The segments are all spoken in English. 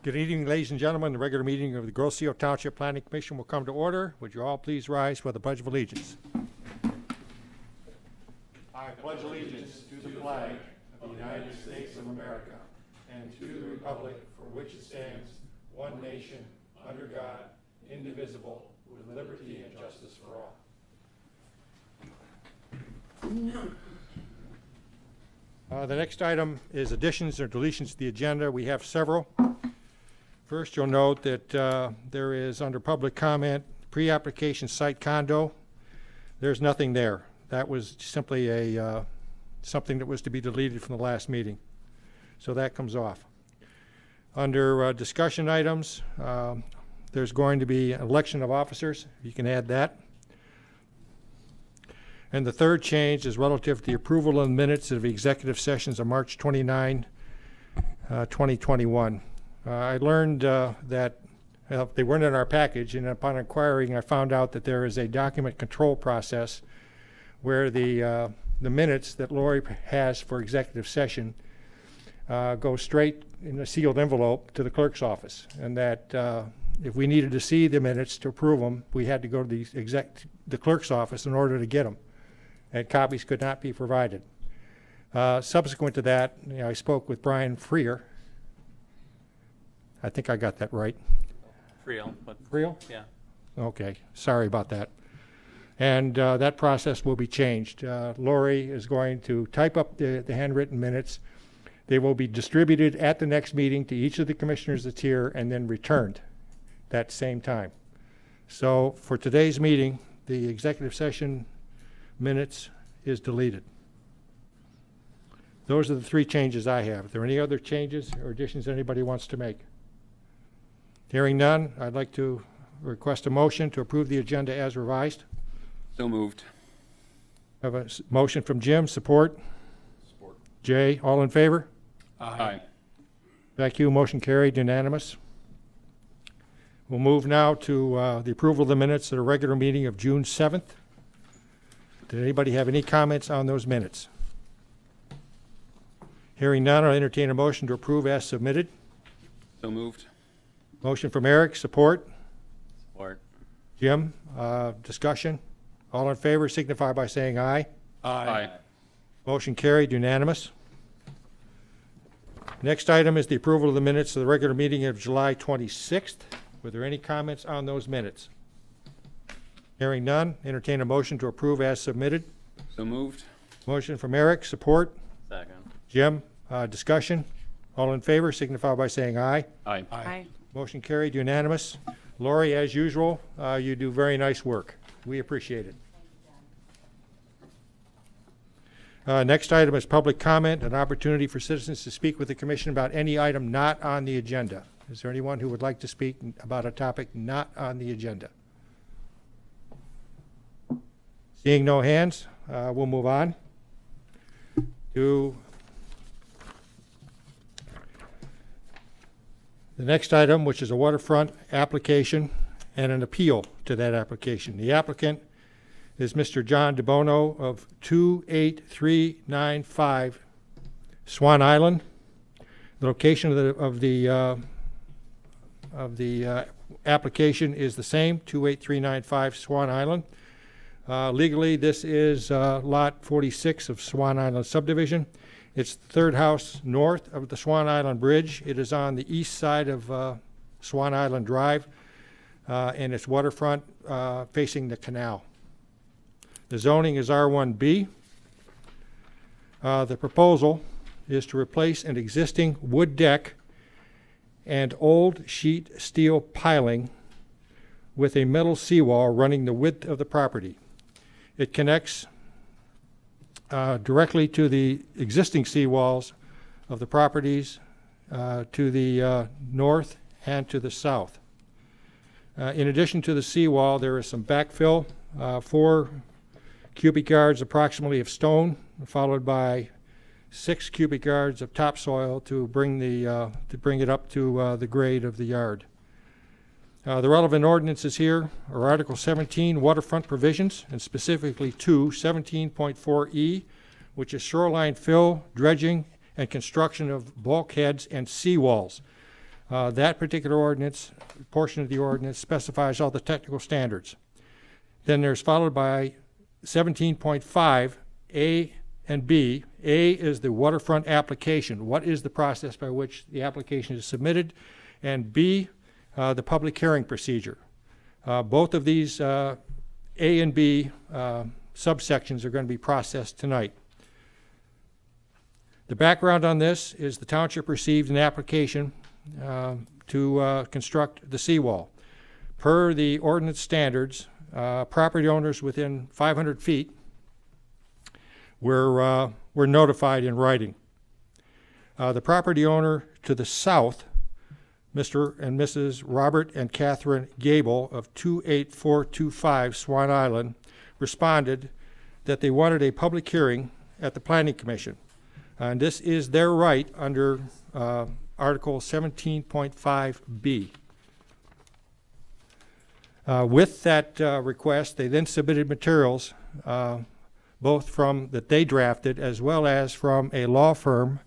Good evening, ladies and gentlemen. The regular meeting of the Grosse Township Planning Commission will come to order. Would you all please rise for the Pledge of Allegiance? I pledge allegiance to the flag of the United States of America and to the republic for which it stands, one nation, under God, indivisible, with liberty and justice for all. The next item is additions or deletions to the agenda. We have several. First, you'll note that there is, under public comment, pre-application site condo. There's nothing there. That was simply a something that was to be deleted from the last meeting. So that comes off. Under discussion items, there's going to be an election of officers. You can add that. And the third change is relative to the approval of the minutes of the executive sessions of March 29, 2021. I learned that they weren't in our package, and upon inquiring, I found out that there is a document control process where the minutes that Lori has for executive session go straight in a sealed envelope to the clerk's office, and that if we needed to see the minutes to approve them, we had to go to the clerk's office in order to get them, and copies could not be provided. Subsequent to that, I spoke with Brian Freer. I think I got that right. Real, but Real? yeah. Okay, sorry about that. And that process will be changed. Lori is going to type up the handwritten minutes. They will be distributed at the next meeting to each of the commissioners that's here and then returned that same time. So for today's meeting, the executive session minutes is deleted. Those are the three changes I have. Are there any other changes or additions anybody wants to make? Hearing none, I'd like to request a motion to approve the agenda as revised. So moved. I have a motion from Jim. Support? Support. Jay, all in favor? Aye. Thank you. Motion carried, unanimous. We'll move now to the approval of the minutes at a regular meeting of June 7th. Did anybody have any comments on those minutes? Hearing none, I'll entertain a motion to approve as submitted. So moved. Motion from Eric. Support? Support. Jim, discussion? All in favor signify by saying aye. Aye. Motion carried, unanimous. Next item is the approval of the minutes of the regular meeting of July 26th. Were there any comments on those minutes? Hearing none, entertain a motion to approve as submitted. So moved. Motion from Eric. Support? Second. Jim, discussion? All in favor signify by saying aye. Aye. Aye. Motion carried, unanimous. Lori, as usual, you do very nice work. We appreciate it. Next item is public comment, an opportunity for citizens to speak with the commission about any item not on the agenda. Is there anyone who would like to speak about a topic not on the agenda? Seeing no hands, we'll move on to the next item, which is a waterfront application and an appeal to that application. The applicant is Mr. John DeBono of 28395 Swan Island. The location of the application is the same, 28395 Swan Island. Legally, this is lot 46 of Swan Island subdivision. It's the third house north of the Swan Island Bridge. It is on the east side of Swan Island Drive, and it's waterfront facing the canal. The zoning is R1B. The proposal is to replace an existing wood deck and old sheet steel piling with a metal seawall running the width of the property. It connects directly to the existing seawalls of the properties to the north and to the south. In addition to the seawall, there is some backfill, 4 cubic yards approximately of stone, followed by 6 cubic yards of topsoil to bring it up to the grade of the yard. The relevant ordinances here are Article 17, waterfront provisions, and specifically 17.4E, which is shoreline fill, dredging, and construction of bulkheads and seawalls. That particular ordinance, portion of the ordinance, specifies all the technical standards. Then there's followed by 17.5 A and B. A is the waterfront application. What is the process by which the application is submitted? And B, the public hearing procedure. Both of these A and B subsections are going to be processed tonight. The background on this is the township received an application to construct the seawall. Per the ordinance standards, property owners within 500 feet were notified in writing. The property owner to the south, Mr. and Mrs. Robert and Catherine Gable of 28425 Swan Island, responded that they wanted a public hearing at the Planning Commission. And this is their right under Article 17.5B. With that request, they then submitted materials, both from that they drafted as well as from a law firm,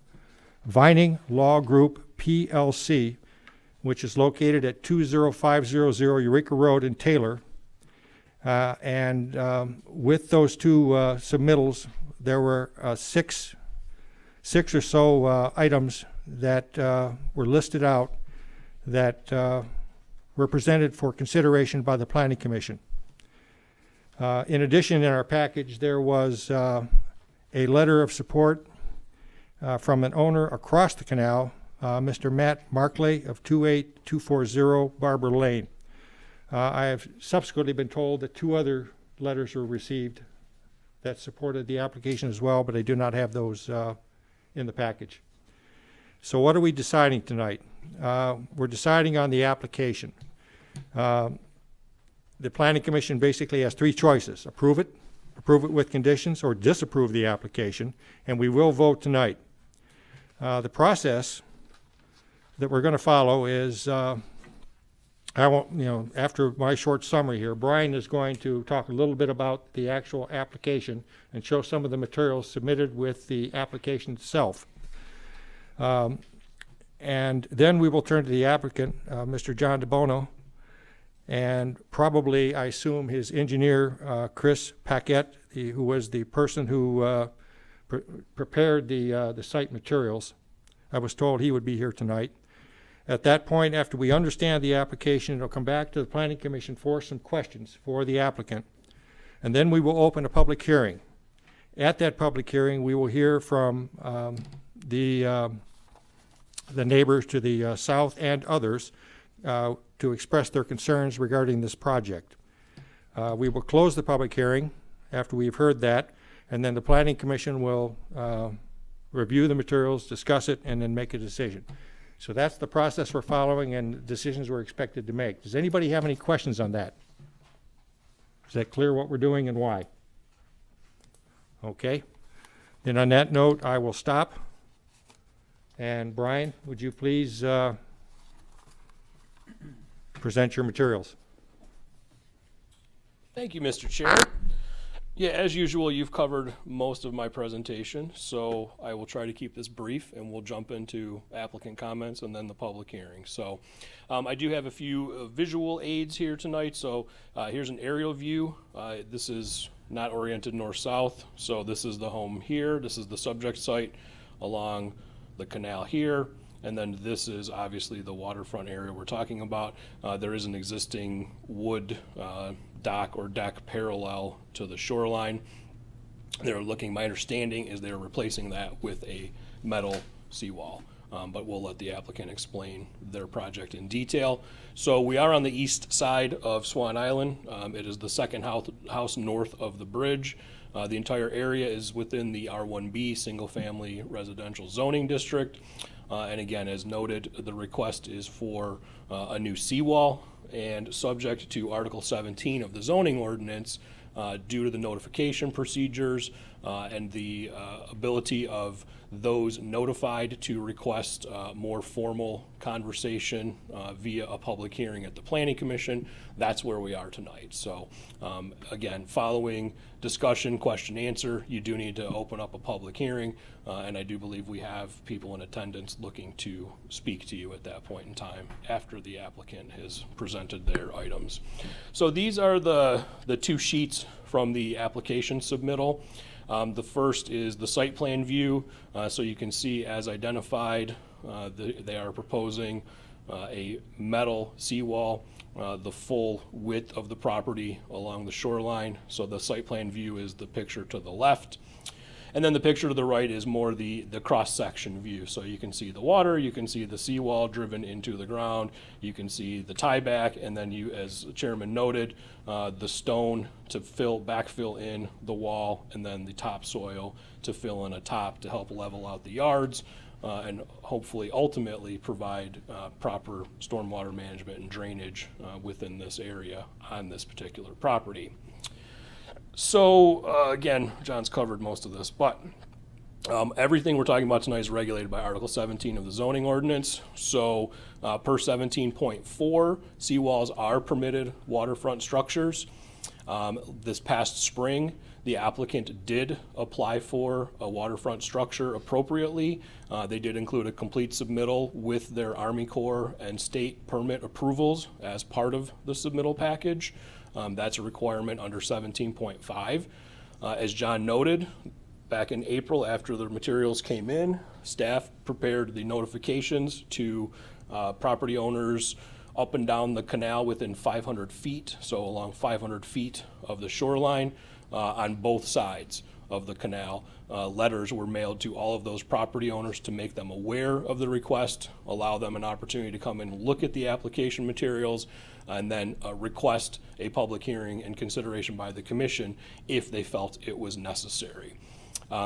Vining Law Group PLC, which is located at 20500 Eureka Road in Taylor. And with those two submittals, there were six or so items that were listed out that were presented for consideration by the Planning Commission. In addition, in our package, there was a letter of support from an owner across the canal, Mr. Matt Markley of 28240 Barber Lane. I have subsequently been told that two other letters were received that supported the application as well, but I do not have those in the package. So what are we deciding tonight? We're deciding on the application. The Planning Commission basically has three choices: approve it with conditions, or disapprove the application, and we will vote tonight. The process that we're going to follow is, after my short summary here, Brian is going to talk a little bit about the actual application and show some of the materials submitted with the application itself. And then we will turn to the applicant, Mr. John DeBono, and probably, I assume, his engineer, Chris Paquette, who was the person who prepared the site materials. I was told he would be here tonight. At that point, after we understand the application, it'll come back to the Planning Commission for some questions for the applicant. And then we will open a public hearing. At that public hearing, we will hear from the neighbors to the south and others to express their concerns regarding this project. We will close the public hearing after we've heard that, and then the Planning Commission will review the materials, discuss it, and then make a decision. So that's the process we're following and decisions we're expected to make. Does anybody have any questions on that? Is that clear what we're doing and why? Okay. Then on that note, I will stop. And Brian, would you please present your materials? Thank you, Mr. Chair. Yeah, as usual, you've covered most of my presentation, so I will try to keep this brief, and we'll jump into applicant comments and then the public hearing. So I do have a few visual aids here tonight. So here's an aerial view. This is not oriented north-south, so this is the home here. This is the subject site along the canal here, and then this is obviously the waterfront area we're talking about. There is an existing wood dock or deck parallel to the shoreline. They're looking, my understanding is they're replacing that with a metal seawall, but we'll let the applicant explain their project in detail. So we are on the east side of Swan Island. It is the second house north of the bridge. The entire area is within the R1B single family residential zoning district. And again, as noted, the request is for a new seawall, and subject to Article 17 of the zoning ordinance, due to the notification procedures, and the ability of those notified to request more formal conversation via a public hearing at the Planning Commission. That's where we are tonight. So again, following discussion, question, answer, you do need to open up a public hearing, and I do believe we have people in attendance looking to speak to you at that point in time after the applicant has presented their items. So these are the two sheets from the application submittal. The first is the site plan view, so you can see as identified, they are proposing a metal seawall, the full width of the property along the shoreline. So the site plan view is the picture to the left. And then the picture to the right is more the cross-section view. So you can see the water, you can see the seawall driven into the ground, you can see the tieback, and then you, as the chairman noted, the stone to backfill in the wall, and then the topsoil to fill in a top to help level out the yards, and hopefully ultimately provide proper stormwater management and drainage within this area on this particular property. So again, John's covered most of this, but everything we're talking about tonight is regulated by Article 17 of the zoning ordinance. So per 17.4, seawalls are permitted waterfront structures. This past spring, the applicant did apply for a waterfront structure appropriately. They did include a complete submittal with their Army Corps and state permit approvals as part of the submittal package. That's a requirement under 17.5. As John noted, back in April, after the materials came in, staff prepared the notifications to property owners up and down the canal within 500 feet, so along 500 feet of the shoreline on both sides of the canal. Letters were mailed to all of those property owners to make them aware of the request, allow them an opportunity to come and look at the application materials, and then request a public hearing and consideration by the commission if they felt it was necessary.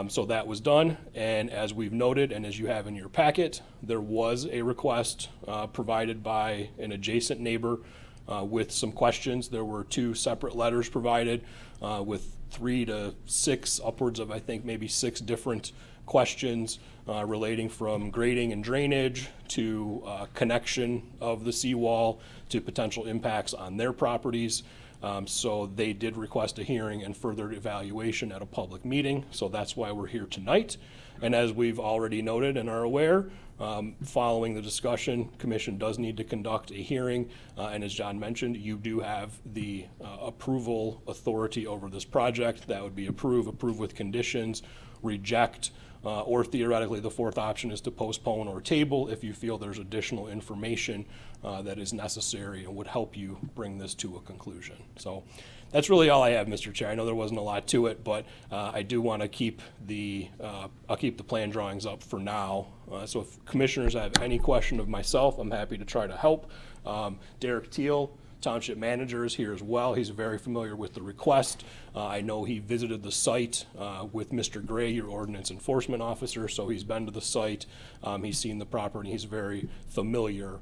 So that was done, and as we've noted and as you have in your packet, there was a request provided by an adjacent neighbor with some questions. There were 2 separate letters provided with 3 to 6, upwards of I think maybe 6 different questions relating from grading and drainage to connection of the seawall to potential impacts on their properties. So they did request a hearing and further evaluation at a public meeting. So that's why we're here tonight. And as we've already noted and are aware, following the discussion, Commission does need to conduct a hearing. And as John mentioned, you do have the approval authority over this project. That would be approve with conditions, reject, or theoretically the 4th option is to postpone or table if you feel there's additional information that is necessary and would help you bring this to a conclusion. So that's really all I have, Mr. Chair. I know there wasn't a lot to it, but I do want to keep I'll keep the plan drawings up for now. So if commissioners have any question of myself, I'm happy to try to help. Derek Teal, Township Manager, is here as well. He's very familiar with the request. I know he visited the site with Mr. Gray, your Ordinance Enforcement Officer, so he's been to the site. He's seen the property. He's very familiar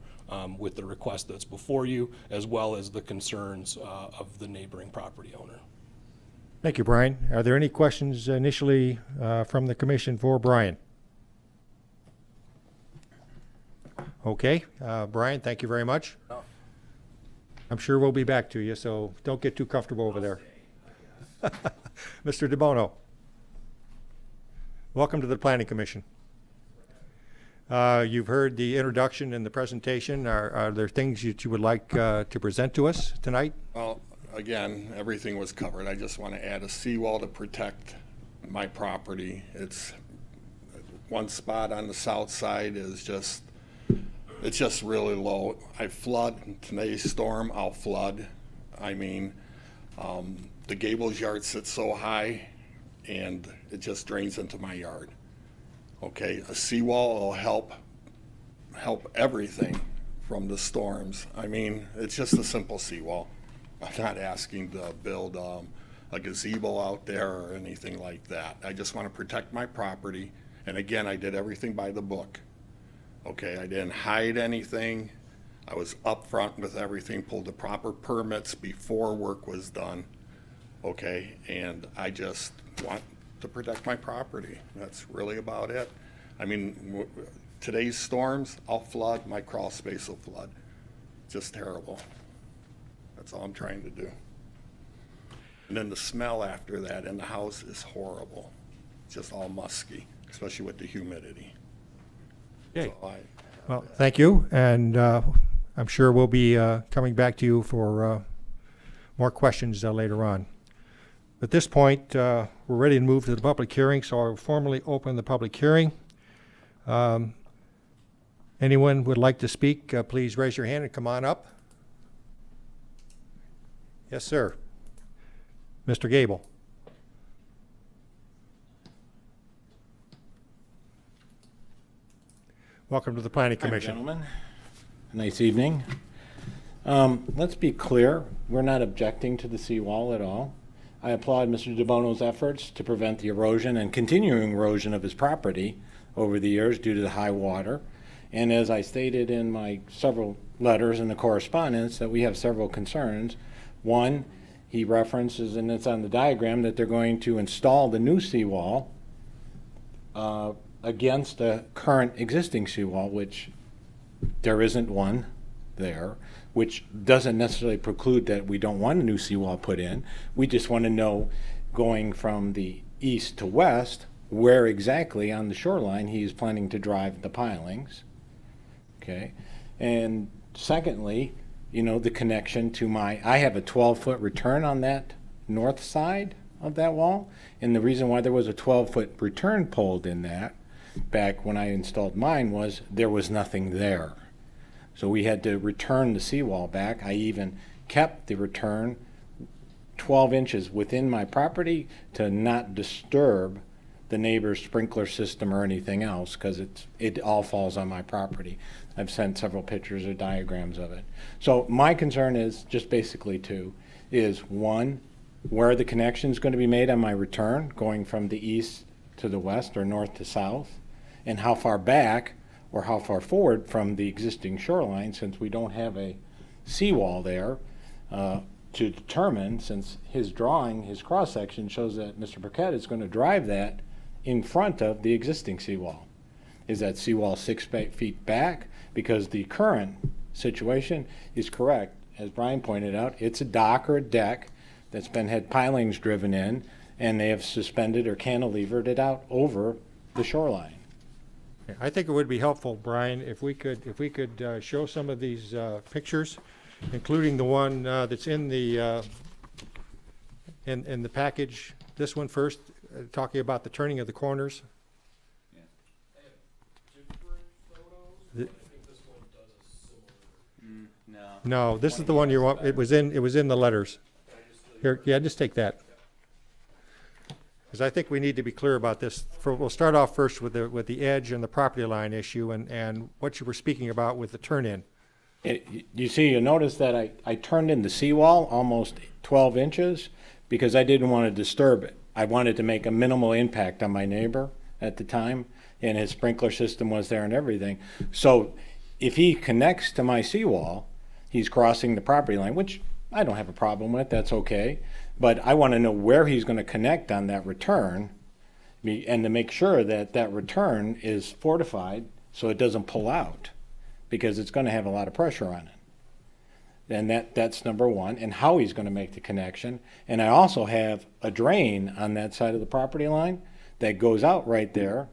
with the request that's before you, as well as the concerns of the neighboring property owner. Thank you, Brian. Are there any questions initially from the commission for Brian? Okay, Brian, thank you very much. I'm sure we'll be back to you, so don't get too comfortable over there. Mr. DeBono, welcome to the Planning Commission. You've heard the introduction and the presentation. Are there things that you would like to present to us tonight? Well, again, everything was covered. I just want to add a seawall to protect my property. It's one spot on the south side is just, it's just really low. I flood, today's storm, I'll flood. I mean, the Gables yard sits so high and it just drains into my yard. Okay, a seawall will help everything from the storms. I mean, it's just a simple seawall. I'm not asking to build a gazebo out there or anything like that. I just want to protect my property. And again, I did everything by the book. Okay, I didn't hide anything. I was upfront with everything, pulled the proper permits before work was done. Okay, and I just want to protect my property. That's really about it. I mean, today's storms, I'll flood, my crawl space will flood. Just terrible. That's all I'm trying to do. And then the smell after that in the house is horrible. It's just all musky, especially with the humidity. Okay. So Well, thank you, and I'm sure we'll be coming back to you for more questions later on. At this point, we're ready to move to the public hearing, so I'll formally open the public hearing. Anyone would like to speak, please raise your hand and come on up. Yes, sir. Mr. Gable. Welcome to the Planning Hi, Commission. gentlemen. Nice evening. Let's be clear, we're not objecting to the seawall at all. I applaud Mr. DeBono's efforts to prevent the erosion and continuing erosion of his property over the years due to the high water. And as I stated in my several letters in the correspondence, that we have several concerns. One, he references, and it's on the diagram, that they're going to install the new seawall against the current existing seawall, which there isn't one there, which doesn't necessarily preclude that we don't want a new seawall put in. We just want to know, going from the east to west, where exactly on the shoreline he is planning to drive the pilings. Okay. And secondly, you know, the connection to I have a 12-foot return on that north side of that wall. And the reason why there was a 12-foot return pulled in that back when I installed mine was there was nothing there. So we had to return the seawall back. I even kept the return 12 inches within my property to not disturb the neighbor's sprinkler system or anything else, because it all falls on my property. I've sent several pictures or diagrams of it. So my concern is just basically two, is one, where the connection is going to be made on my return, going from the east to the west or north to south, and how far back or how far forward from the existing shoreline, since we don't have a seawall there, to determine, since his drawing, his cross-section shows that Mr. Burkett is going to drive that in front of the existing seawall. Is that seawall 6 feet back? Because the current situation is correct. As Brian pointed out, it's a dock or a deck that's had pilings driven in, and they have suspended or cantilevered it out over the shoreline. I think it would be helpful, Brian, if we could show some of these pictures, including the one that's in the package. This one first, talking about the turning of the corners. No, this is the one you want. It was in the letters. Here, yeah, just take that. Because I think we need to be clear about this. We'll start off first with the edge and the property line issue and what you were speaking about with the turn-in. You see, you notice that I turned in the seawall almost 12 inches because I didn't want to disturb it. I wanted to make a minimal impact on my neighbor at the time, and his sprinkler system was there and everything. So if he connects to my seawall, he's crossing the property line, which I don't have a problem with. That's okay. But I want to know where he's going to connect on that return, and to make sure that that return is fortified so it doesn't pull out, because it's going to have a lot of pressure on it. And that's number one, and how he's going to make the connection. And I also have a drain on that side of the property line that goes out right there.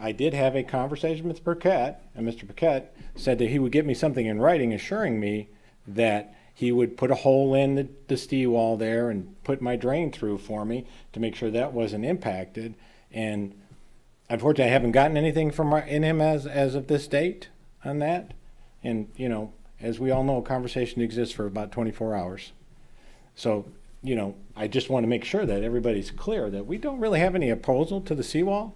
I did have a conversation with Burkett, and Mr. Burkett said that he would give me something in writing assuring me that he would put a hole in the steel wall there and put my drain through for me to make sure that wasn't impacted. And unfortunately, I haven't gotten anything from him as of this date on that. And, you know, as we all know, a conversation exists for about 24 hours. So, you know, I just want to make sure that everybody's clear that we don't really have any opposal to the seawall.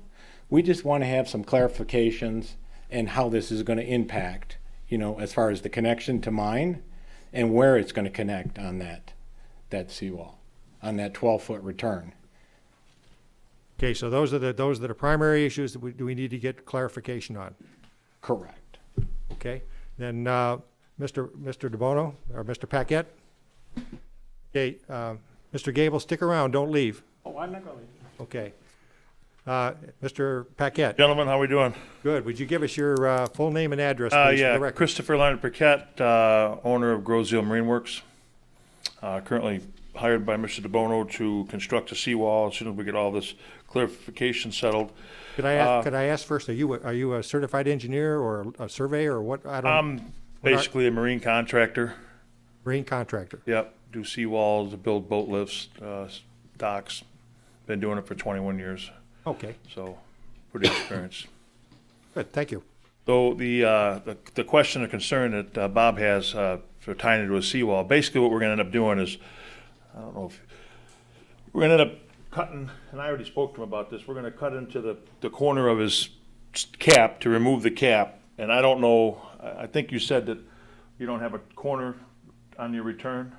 We just want to have some clarifications and how this is going to impact, you know, as far as the connection to mine and where it's going to connect on that seawall, on that 12-foot return. Okay, so those are the primary issues that we need to get clarification on. Correct. Okay, then Mr. DeBono or Mr. Paquette. Okay, Mr. Gable, stick around. Don't leave. Oh, I'm not going to leave. Okay. Mr. Paquette, Gentlemen, how we doing? good. Would you give us your full name and address, please, for the Yeah, record? Christopher Leonard Paquette, owner of Groseville Marine Works. Currently hired by Mr. DeBono to construct a seawall as soon as we get all this clarification settled. Could I ask first, are you a certified engineer or a surveyor or what? I don't. I'm basically a marine contractor. Marine contractor. Yep, do seawalls, build boat lifts, docks. Been doing it for 21 years, Okay, so pretty experienced. good. Thank you. So the question or concern that Bob has for tying into a seawall, basically what we're going to end up doing is, I don't know if, we're going to end up cutting, and I already spoke to him about this, we're going to cut into the corner of his cap to remove the cap, and I don't know, I think you said that you don't have a corner on your return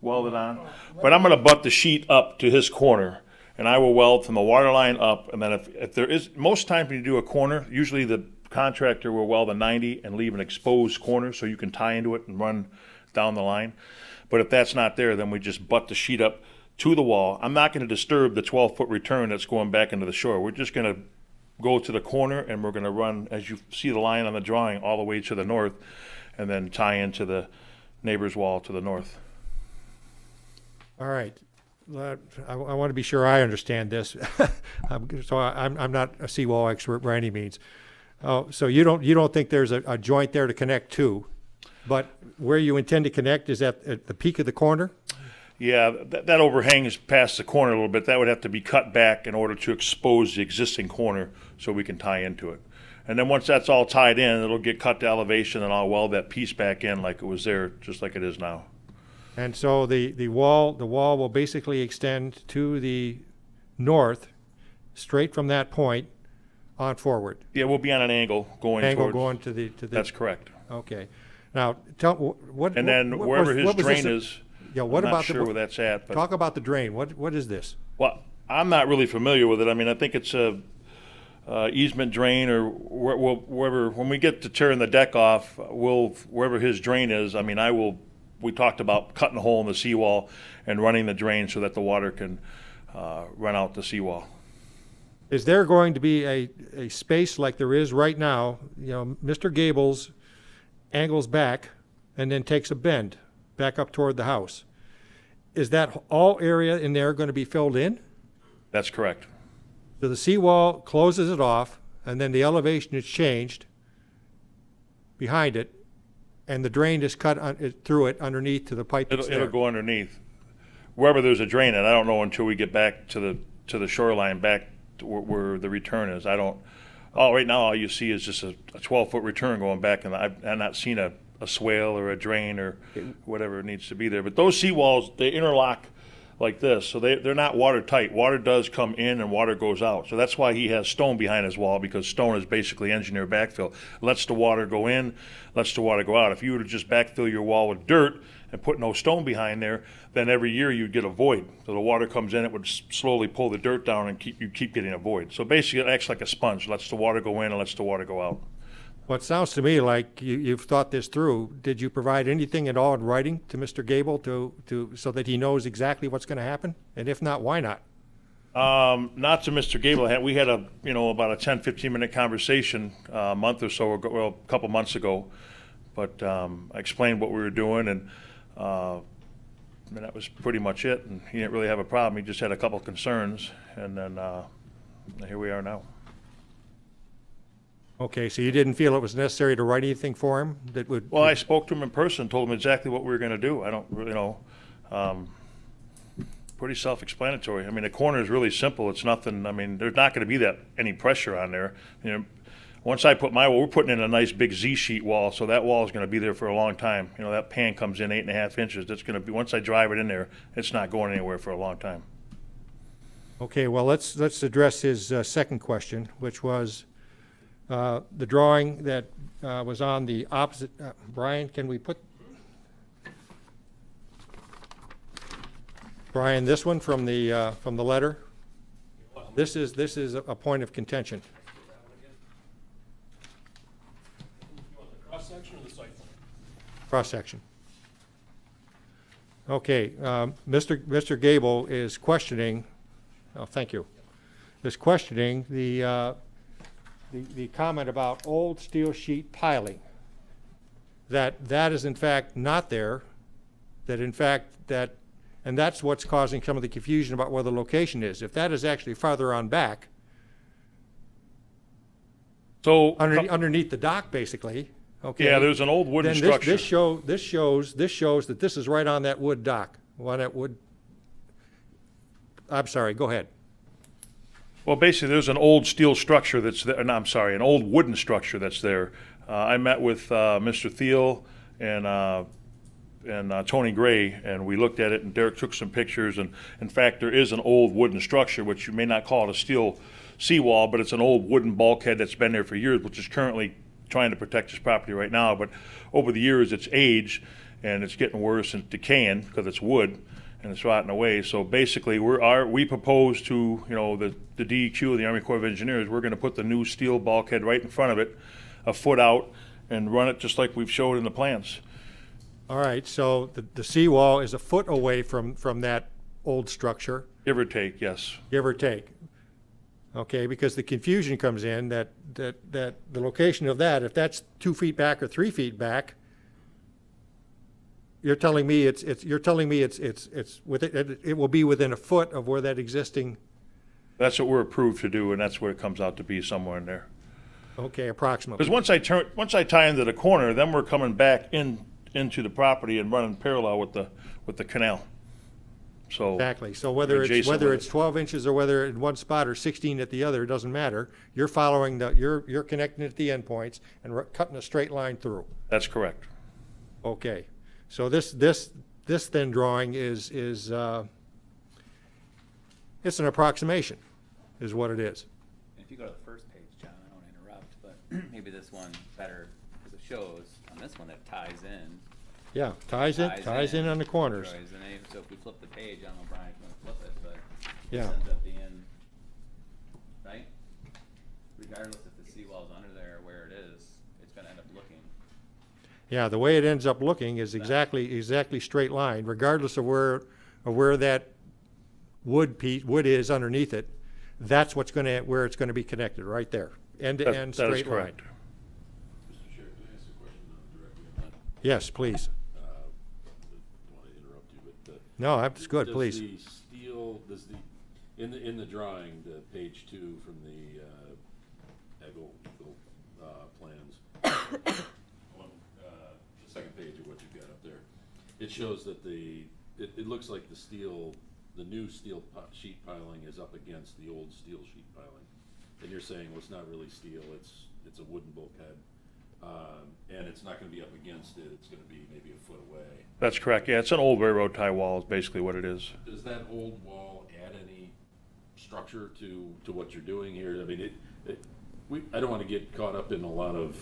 welded on, but I'm going to butt the sheet up to his corner. And I will weld from the water line up, and then if there is, most times when you do a corner, usually the contractor will weld a 90 and leave an exposed corner so you can tie into it and run down the line. But if that's not there, then we just butt the sheet up to the wall. I'm not going to disturb the 12-foot return that's going back into the shore. We're just going to go to the corner, and we're going to run, as you see the line on the drawing, all the way to the north, and then tie into the neighbor's wall to the north. All right. I want to be sure I understand this. So I'm not a seawall expert by any means. So you don't think there's a joint there to connect to, but where you intend to connect is at the peak of the corner? Yeah, that overhang is past the corner a little bit. That would have to be cut back in order to expose the existing corner so we can tie into it. And then once that's all tied in, it'll get cut to elevation, and I'll weld that piece back in like it was there, just like it is now. And so the wall will basically extend to the north, straight from that point on forward. Yeah, we'll be on an angle going Angle towards. going to the. That's correct. Okay. Now tell what. And then what wherever was- his what was drain this- is, Yeah. What I'm about not sure where that's at. But Talk about the drain. What is this? well, I'm not really familiar with it. I mean, I think it's a easement drain or wherever. When we get to tearing the deck off, wherever his drain is. I mean, we talked about cutting a hole in the seawall and running the drain so that the water can run out the seawall. Is there going to be a space like there is right now? You know, Mr. Gables angles back and then takes a bend back up toward the house. Is that all area in there going to be filled in? That's correct. So the seawall closes it off, and then the elevation is changed behind it, and the drain is cut through it underneath to the pipe that's It'll there. go underneath. Wherever there's a drain, and I don't know until we get back to the shoreline, back to where the return is. I don't. Right now, all you see is just a 12-foot return going back, and I've not seen a swale or a drain or whatever needs to be there. But those seawalls, they interlock like this, so they're not watertight. Water does come in and water goes out. So that's why he has stone behind his wall, because stone is basically engineered backfill. Lets the water go in, lets the water go out. If you were to just backfill your wall with dirt and put no stone behind there, then every year you'd get a void. So the water comes in, it would slowly pull the dirt down and keep getting a void. So basically it acts like a sponge, lets the water go in and lets the water go out. Well, it sounds to me like you've thought this through. Did you provide anything at all in writing to Mr. Gable so that he knows exactly what's going to happen? And if not, why not? Not to Mr. Gable. We had about a 10, 15-minute conversation a month or so ago, well, a couple months ago. But I explained what we were doing, and that was pretty much it. And he didn't really have a problem. He just had a couple concerns, and then here we are now. Okay, so you didn't feel it was necessary to write anything for him that would... Well, I spoke to him in person, told him exactly what we were going to do. I don't really know. Pretty self-explanatory. I mean, the corner is really simple. It's nothing. I mean, there's not going to be any pressure on there. You know, once I put my wall, we're putting in a nice big Z-sheet wall, so that wall is going to be there for a long time. You know, that pan comes in 8.5 inches. That's going to be, once I drive it in there, it's not going anywhere for a long time. Okay, well, let's address his second question, which was the drawing that was on the opposite. Brian, can we put... Brian, this one from the letter? This is a point of contention. You want the cross-section or the site plan? Cross-section. Okay, Mr. Gable is questioning Oh, thank you. Is questioning the comment about old steel sheet piling. That is in fact not there, and that's what's causing some of the confusion about where the location is. If that is actually farther on back, So, underneath the dock, basically, okay? yeah, there's an old wooden Then structure. this shows that this is right on that wood dock, I'm sorry, go ahead. Well, basically, there's an old steel structure that's there, no, I'm sorry, an old wooden structure that's there. I met with Mr. Thiel and Tony Gray, and we looked at it, and Derek took some pictures, and in fact, there is an old wooden structure, which you may not call it a steel seawall, but it's an old wooden bulkhead that's been there for years, which is currently trying to protect this property right now. But over the years, it's aged, and it's getting worse and decaying because it's wood, and it's rotting away. So basically, we propose to, the DEQ, the Army Corps of Engineers, we're going to put the new steel bulkhead right in front of it, a foot out, and run it just like we've showed in the plans. All right, so the seawall is a foot away from that old structure, Give or take, yes. give or take. Okay, because the confusion comes in that the location of that, if that's 2 feet back or 3 feet back, you're telling me it will be within a foot of where that existing, That's what we're approved to do, and that's where it comes out to be, somewhere in there. okay, approximately. Because once I tie into the corner, then we're coming back into the property and running parallel with the canal. So Exactly, so whether Adjacent with it's it. 12 inches or whether in one spot or 16 at the other, it doesn't matter. You're following you're connecting at the endpoints and cutting a straight line through. that's correct. Okay, so this then drawing is it's an approximation, is what it is. If you go to the first page, John, I don't interrupt, but maybe this one better, because it shows on this one that ties in. Yeah, ties in on the corners. Ties in. So if we flip the page, I don't know, Brian, if you want to flip it, but Yeah. this ends up being, right? Regardless if the seawall's under there or where it is, it's gonna end up looking. Yeah, the way it ends up looking is exactly straight line, regardless of where that wood is underneath it. That's where it's gonna be connected, right there, end to end, That is straight line. correct. Mr. Chair, can I ask a question directly on that? Yes, please. Don't want to interrupt you, but. No, that's good, Does please. the steel, in the drawing, the page 2 from the, plans, on, the second page of what you've got up there, it shows that it looks like the new steel sheet piling is up against the old steel sheet piling. And you're saying, well, it's not really steel, it's a wooden bulkhead. And it's not gonna be up against it, it's gonna be maybe a foot away. That's correct. Yeah, it's an old railroad tie wall is basically what it is. Does that old wall add any structure to what you're doing here? I mean, I don't want to get caught up in a lot of,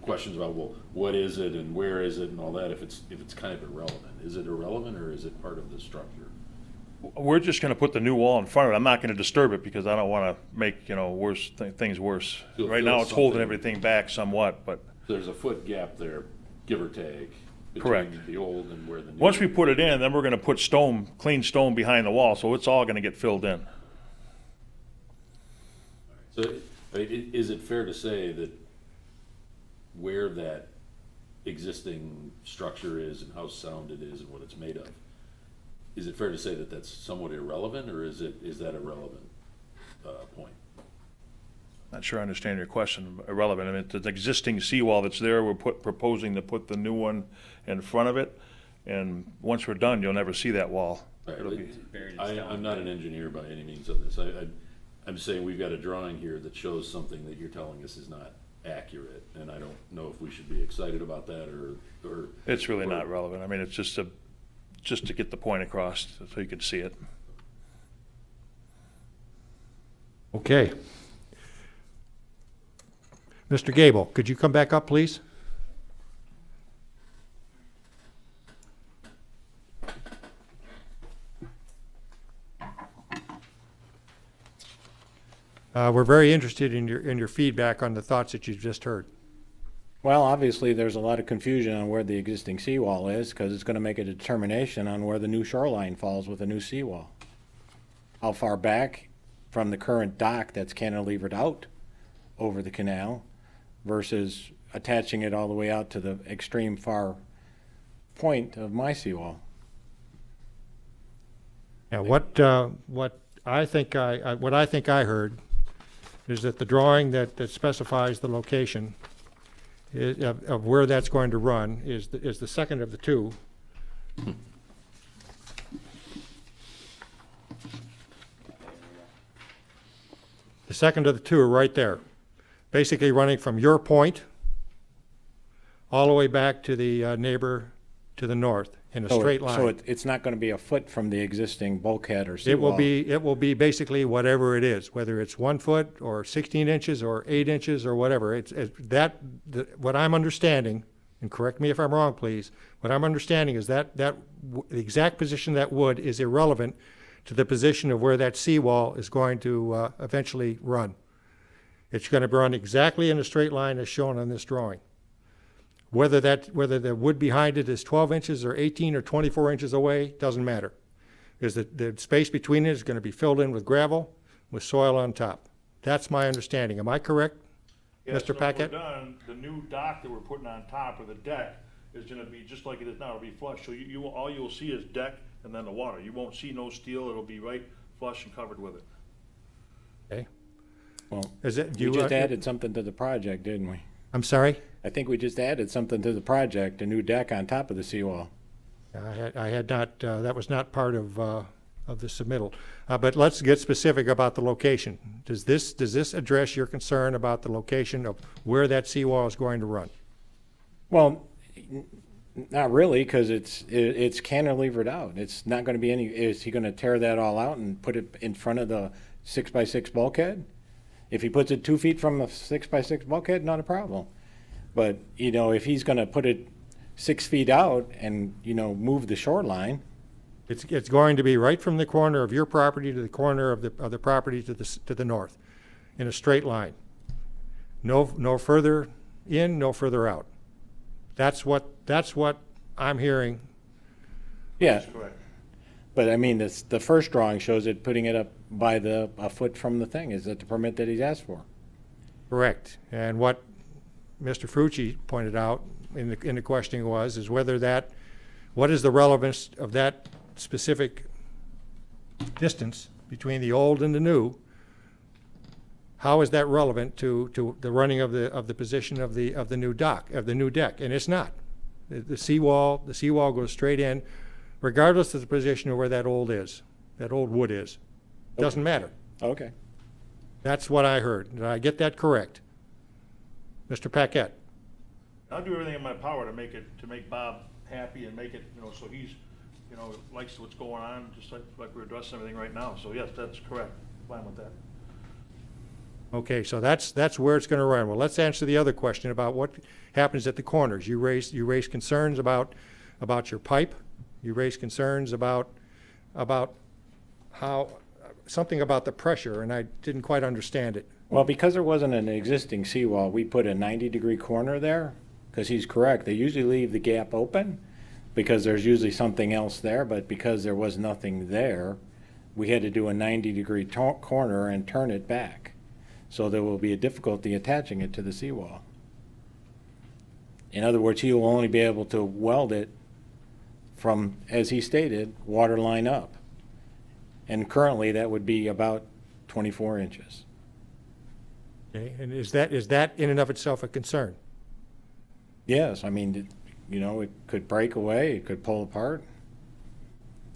questions about, well, what is it and where is it and all that, if it's kind of irrelevant. Is it irrelevant or is it part of the structure? We're just going to put the new wall in front of it. I'm not going to disturb it because I don't want to make, things worse. You'll Right feel now, it's holding something. everything back somewhat, but There's a foot gap there, give or take, Correct. between the old and where the new. once we put it in, then we're going to put clean stone behind the wall, so it's all going to get filled in. So, is it fair to say that where that existing structure is and how sound it is and what it's made of, is it fair to say that that's somewhat irrelevant, or is that a relevant point? Not sure I understand your question. Irrelevant. I mean, it's an existing seawall that's there. We're proposing to put the new one in front of it, and once we're done, you'll never see that wall. Right, It'll be- Buried in I'm stone. not an engineer by any means on this. I'm saying we've got a drawing here that shows something that you're telling us is not accurate, and I don't know if we should be excited about that or. It's really or- not relevant. I mean, it's just to get the point across so you can see it. Okay. Mr. Gable, could you come back up, please? We're very interested in your feedback on the thoughts that you've just heard. Well, obviously, there's a lot of confusion on where the existing seawall is, because it's gonna make a determination on where the new shoreline falls with the new seawall. how far back from the current dock that's cantilevered out over the canal versus attaching it all the way out to the extreme far point of my seawall. Now, what I think I heard is that the drawing that specifies the location of where that's going to run is the second of the two. The second of the two are right there, basically running from your point all the way back to the neighbor to the north in a straight line. So it's not going to be a foot from the existing bulkhead or seawall? It will be basically whatever it is, whether it's 1 foot or 16 inches or 8 inches or whatever. What I'm understanding, and correct me if I'm wrong, please, what I'm understanding is the exact position of that wood is irrelevant to the position of where that seawall is going to eventually run. It's going to run exactly in a straight line as shown on this drawing. Whether the wood behind it is 12 inches or 18 or 24 inches away, doesn't matter. Because the space between it is going to be filled in with gravel, with soil on top. That's my understanding. Am I correct, Mr. Paquette? When we're done, the new dock that we're putting on top of the deck is gonna be just like it is now, it'll be flush. So all you'll see is deck and then the water. You won't see no steel, it'll be right flush and covered with it. Okay. Well, Is it, we just added something to the project, didn't we? I'm sorry? I think we just added something to the project, a new deck on top of the seawall. I had not, that was not part of the submittal. But let's get specific about the location. Does this address your concern about the location of where that seawall is going to run? Well, not really, because it's cantilevered out. It's not going to be is he going to tear that all out and put it in front of the 6x6 bulkhead? If he puts it 2 feet from the 6x6 bulkhead, not a problem. But, if he's going to put it 6 feet out and, move the shoreline. It's going to be right from the corner of your property to the corner of the property to the north, in a straight line. No further in, no further out. That's what I'm hearing. Yeah. That's correct. But I mean, the first drawing shows it putting it up by a foot from the thing. Is that the permit that he's asked for? Correct. And what Mr. Frucci pointed out in the questioning is whether what is the relevance of that specific distance between the old and the new? How is that relevant to the running of the position of the new dock, of the new deck? And it's not. The seawall goes straight in, regardless of the position of where that old wood is. Doesn't matter. Okay. That's what I heard. Did I get that correct? Mr. Paquette? I'll do everything in my power to make Bob happy and make it, so he's, likes what's going on, just like we're addressing everything right now. So yes, that's correct. Fine with that. Okay, so that's where it's going to run. Well, let's answer the other question about what happens at the corners. You raised concerns about your pipe. You raised concerns about how something about the pressure, and I didn't quite understand it. Well, because there wasn't an existing seawall, we put a 90-degree corner there, because he's correct. They usually leave the gap open because there's usually something else there, but because there was nothing there, we had to do a 90-degree corner and turn it back. So there will be a difficulty attaching it to the seawall. In other words, he will only be able to weld it from, as he stated, water line up. And currently that would be about 24 inches. Okay, and is that in and of itself a concern? Yes, I mean, it could break away, it could pull apart.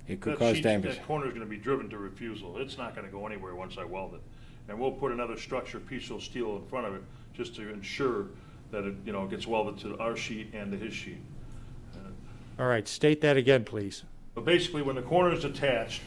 It could cause damage. That corner's gonna be driven to refusal. It's not gonna go anywhere once I weld it. And we'll put another structured piece of steel in front of it just to ensure that it, gets welded to our sheet and to his sheet. All right, state that again, please. But basically, when the corner is attached,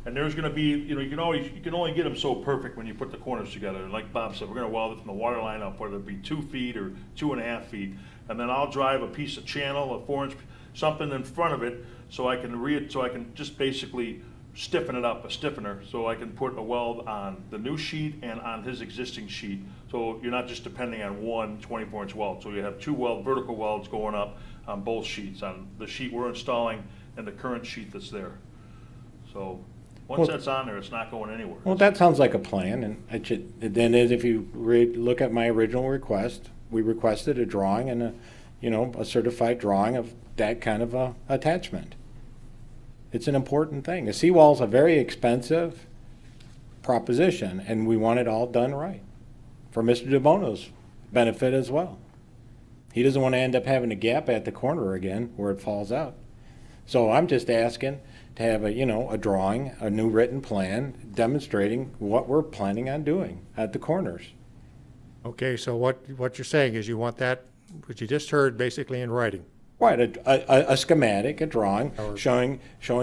and there's gonna be, you can only get them so perfect when you put the corners together. And like Bob said, we're gonna weld it from the water line up, whether it be 2 feet or 2.5 feet. And then I'll drive a piece of channel, a 4-inch, something in front of it, so I can just basically stiffen it up, a stiffener, so I can put a weld on the new sheet and on his existing sheet. So you're not just depending on one 24-inch weld. So you have 2 vertical welds going up on both sheets, on the sheet we're installing and the current sheet that's there. So Once that's on there, it's not going anywhere. Well, that sounds like a plan, and then if you look at my original request, we requested a drawing and a certified drawing of that kind of a attachment. It's an important thing. A seawall's a very expensive proposition, and we want it all done right for Mr. DeBono's benefit as well. He doesn't want to end up having a gap at the corner again where it falls out. So I'm just asking to have a drawing, a new written plan demonstrating what we're planning on doing at the corners. Okay, so what you're saying is you want that, what you just heard, basically in writing. Right, a schematic, a drawing showing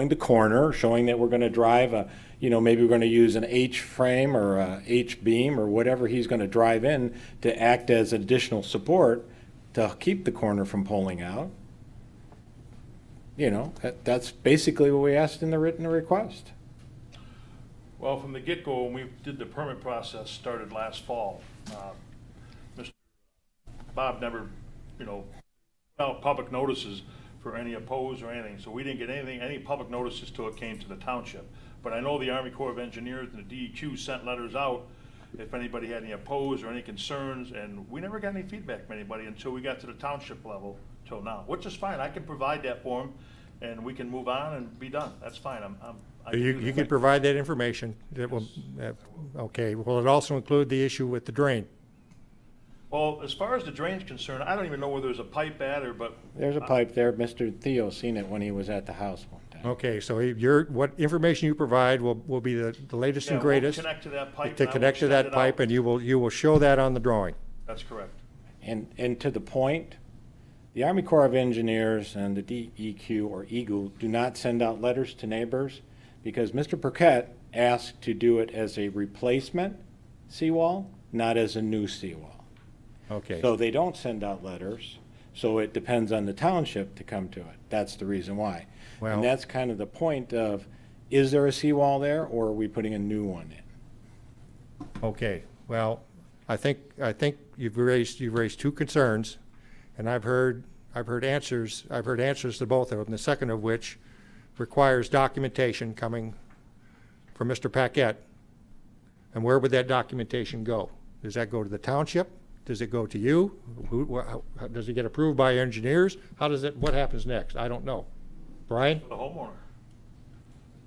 the corner, showing that we're going to drive maybe we're going to use an H frame or a H beam or whatever he's going to drive in to act as additional support to keep the corner from pulling out. That's basically what we asked in the written request. Well, from the get-go, when we did the permit process, started last fall, Mr. Bob never, out public notices for any opposed or anything, so we didn't get any public notices till it came to the township. But I know the Army Corps of Engineers and the DEQ sent letters out if anybody had any opposed or any concerns, and we never got any feedback from anybody until we got to the township level till now, which is fine. I can provide that for them, and we can move on and be done. That's fine. You can provide that information. That will, okay, will it also include the issue with the drain? Well, as far as the drain's concerned, I don't even know where there's a pipe at or, but. There's a pipe there. Mr. Theo seen it when he was at the house one time. Okay, so what information you provide will be the latest and greatest. We'll connect to that pipe. To connect to that pipe, and you will show that on the drawing. That's correct. And to the point, the Army Corps of Engineers and the DEQ or EGLE do not send out letters to neighbors because Mr. Burkett asked to do it as a replacement seawall, not as a new seawall. Okay. So they don't send out letters, so it depends on the township to come to it. That's the reason why. Well, and that's kind of the point of, is there a seawall there, or are we putting a new one in? Okay, well, I think you've raised two concerns, and I've heard answers to both of them, the second of which requires documentation coming from Mr. Paquette. And where would that documentation go? Does that go to the township? Does it go to you? Does it get approved by engineers? What happens next? I don't know. Brian? The homeowner.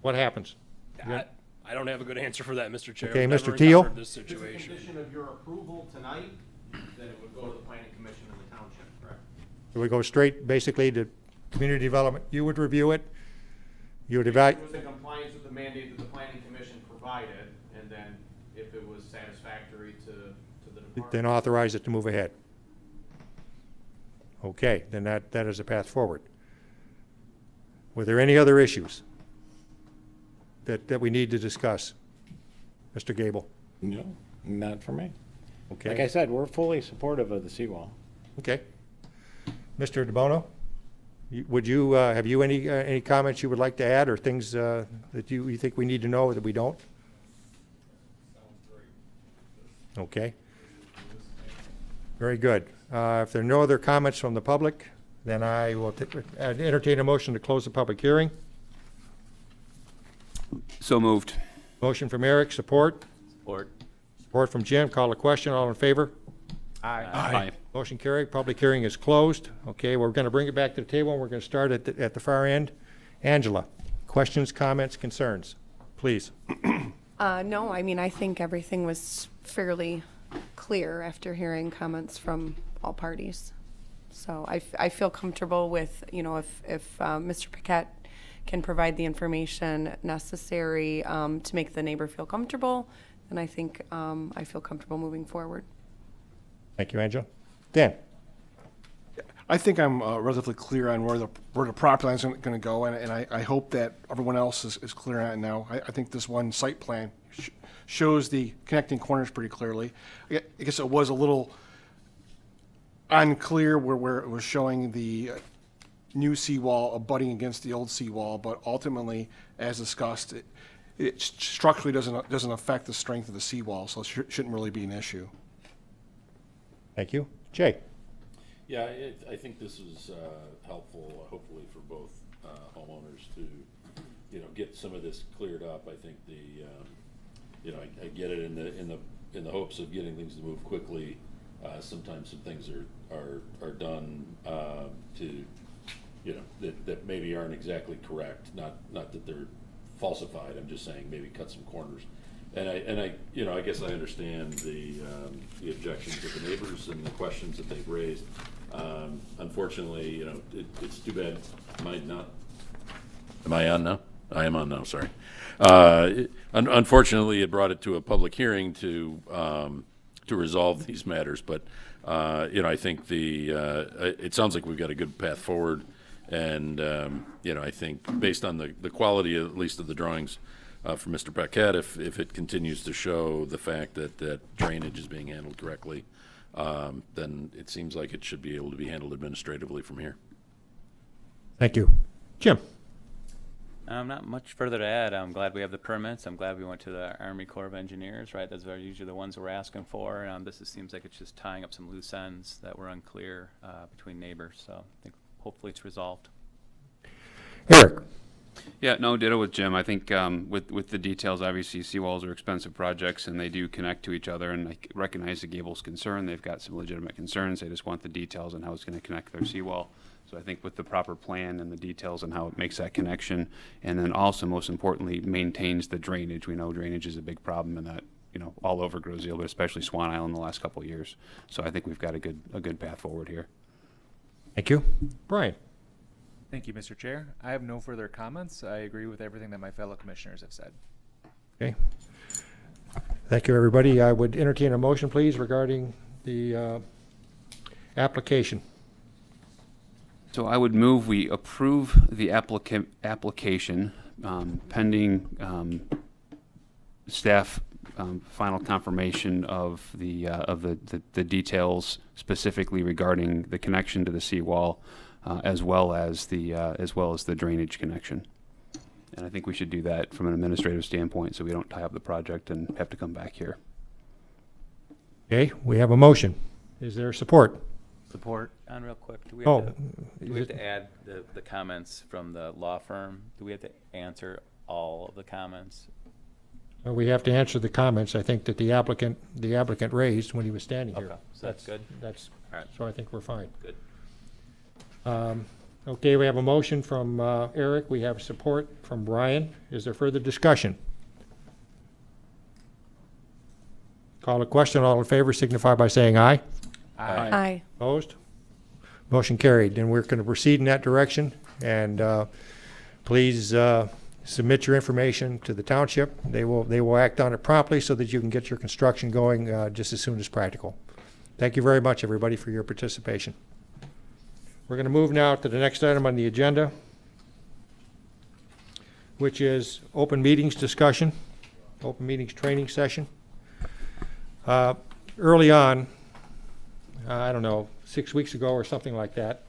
What happens? I don't have a good answer for that, Mr. Chair. Okay, I've never Mr. Teal? encountered this situation. If it's a condition of your approval tonight, then it would go to the planning commission and the township, correct? It would go straight, basically, to community development. You would review it. You would It evaluate. was in compliance with the mandate that the planning commission provided, and then if it was satisfactory to the department. Then authorize it to move ahead. Okay, then that is a path forward. Were there any other issues that we need to discuss? Mr. Gable? No, not for me. Okay. Like I said, we're fully supportive of the seawall. Okay. Mr. DeBono? Have you any comments you would like to add, or things that you think we need to know that we don't? Okay. Very good. If there are no other comments from the public, then I will entertain a motion to close the public hearing. So moved. Motion from Eric, support. Support. Support from Jim. Call the question. All in favor? Aye. Motion carried. Public hearing is closed. Okay, we're going to bring it back to the table, and we're going to start at the far end. Angela, questions, comments, concerns? Please. No, I mean, I think everything was fairly clear after hearing comments from all parties. So I feel comfortable with, if Mr. Paquette can provide the information necessary to make the neighbor feel comfortable, then I think I feel comfortable moving forward. Thank you, Angela. Dan? I think I'm relatively clear on where the property line's going to go, and I hope that everyone else is clear on it now. I think this one site plan shows the connecting corners pretty clearly. I guess it was a little unclear where it was showing the new seawall abutting against the old seawall, but ultimately, as discussed, it structurally doesn't affect the strength of the seawall, so it shouldn't really be an issue. Thank you. Jay? Yeah, I think this is helpful, hopefully for both homeowners to get some of this cleared up. I think I get it in the hopes of getting things to move quickly. Sometimes some things are done to, that maybe aren't exactly correct. Not that they're falsified. I'm just saying maybe cut some corners. And I guess I understand the objections of the neighbors and the questions that they've raised. Unfortunately, it's too bad. Am I on now? I am on now. Sorry. Unfortunately, it brought it to a public hearing to resolve these matters. But I think it sounds like we've got a good path forward, and I think based on the quality, at least of the drawings from Mr. Paquette, if it continues to show the fact that drainage is being handled correctly, then it seems like it should be able to be handled administratively from here. Thank you. Jim? Not much further to add. I'm glad we have the permits. I'm glad we went to the Army Corps of Engineers, right? Those are usually the ones we're asking for. Seems like it's just tying up some loose ends that were unclear between neighbors. So I think hopefully it's resolved. Eric? Yeah, no, ditto with Jim. I think with the details, obviously seawalls are expensive projects and they do connect to each other, and I recognize the Gable's concern. They've got some legitimate concerns. They just want the details on how it's going to connect their seawall. So I think with the proper plan and the details on how it makes that connection, and then also most importantly maintains the drainage. We know drainage is a big problem in that, all over Groseal, but especially Swan Island in the last couple of years. So I think we've got a good path forward here. Thank you. Brian? Thank you, Mr. Chair. I have no further comments. I agree with everything that my fellow commissioners have said. Okay. Thank you, everybody. I would entertain a motion, please, regarding the application. So I would move we approve the application pending staff final confirmation of the details specifically regarding the connection to the seawall, as well as the drainage connection. And I think we should do that from an administrative standpoint so we don't tie up the project and have to come back here. Okay, we have a motion. Is there support? Support. On real quick, do we have to add the comments from the law firm? Do we have to answer all of the comments? We have to answer the comments, I think, that the applicant raised when he was standing here. Okay, so that's good. That's All right. So I think we're fine. Good. Okay, we have a motion from Eric. We have support from Brian. Is there further discussion? Call a question. All in favor signify by saying aye. Aye. Aye. Opposed? Motion carried. And we're going to proceed in that direction. And please submit your information to the township. They will act on it promptly so that you can get your construction going just as soon as practical. Thank you very much, everybody, for your participation. We're going to move now to the next item on the agenda, which is open meetings discussion, open meetings training session. Early on, I don't know, 6 weeks ago or something like that,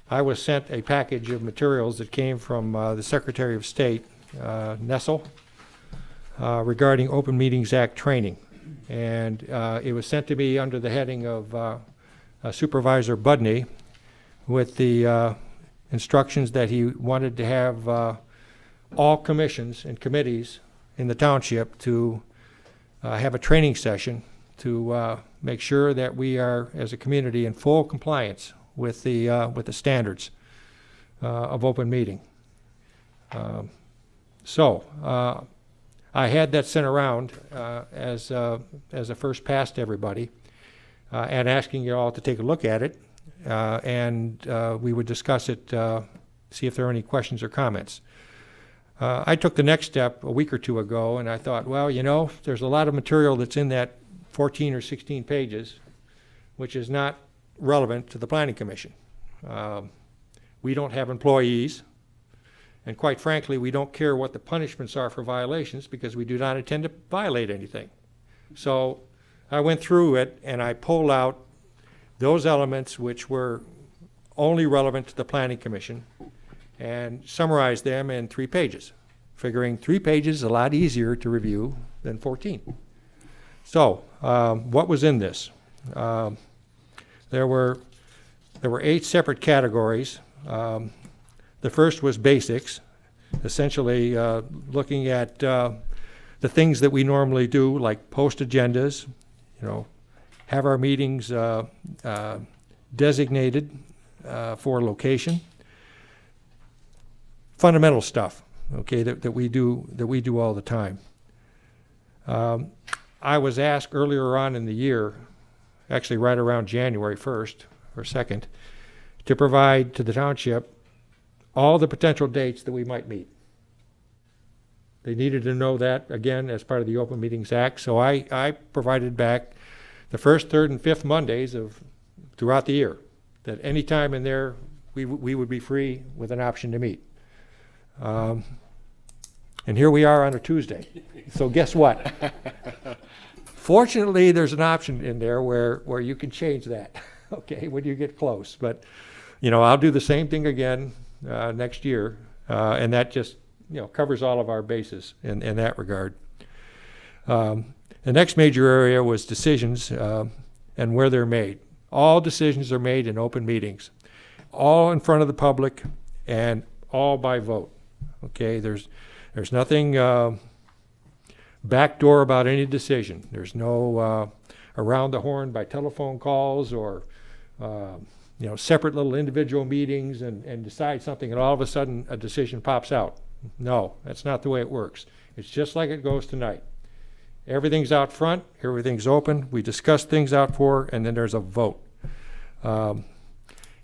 I was sent a package of materials that came from the Secretary of State, Nessel, regarding Open Meetings Act training. And it was sent to me under the heading of Supervisor Budney, with the instructions that he wanted to have all commissions and committees in the township to have a training session to make sure that we are, as a community, in full compliance with the standards of open meeting. So I had that sent around as a first pass to everybody, and asking you all to take a look at it. And we would discuss it, see if there are any questions or comments. I took the next step a week or two ago, and I thought, well, there's a lot of material that's in that 14 or 16 pages, which is not relevant to the Planning Commission. We don't have employees, and quite frankly, we don't care what the punishments are for violations because we do not intend to violate anything. So I went through it, and I pulled out those elements which were only relevant to the Planning Commission and summarized them in 3 pages, figuring 3 pages is a lot easier to review than 14. So what was in this? There were 8 separate categories. The first was basics, essentially looking at the things that we normally do, like post agendas, have our meetings designated for location. Fundamental stuff, okay, that we do all the time. I was asked earlier on in the year, actually right around January 1st or 2nd, to provide to the township all the potential dates that we might meet. They needed to know that, again, as part of the Open Meetings Act, so I provided back the first, third, and fifth Mondays throughout the year, that any time in there we would be free with an option to meet. And here we are on a Tuesday. So guess what? Fortunately, there's an option in there where you can change that, okay, when you get close. But, I'll do the same thing again next year, and that just, covers all of our bases in that regard. The next major area was decisions and where they're made. All decisions are made in open meetings, all in front of the public, and all by vote. Okay, there's nothing backdoor about any decision. There's no around the horn by telephone calls or separate little individual meetings and decide something and all of a sudden a decision pops out. No, that's not the way it works. It's just like it goes tonight. Everything's out front, everything's open, we discuss things out for, and then there's a vote.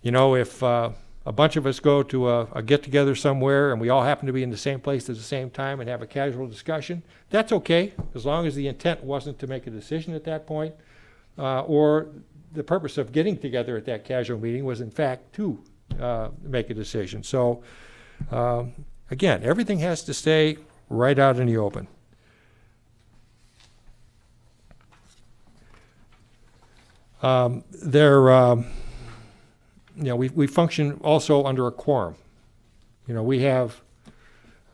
If a bunch of us go to a get-together somewhere and we all happen to be in the same place at the same time and have a casual discussion, that's okay, as long as the intent wasn't to make a decision at that point, or the purpose of getting together at that casual meeting was in fact to make a decision. So again, everything has to stay right out in the open. We function also under a quorum. We have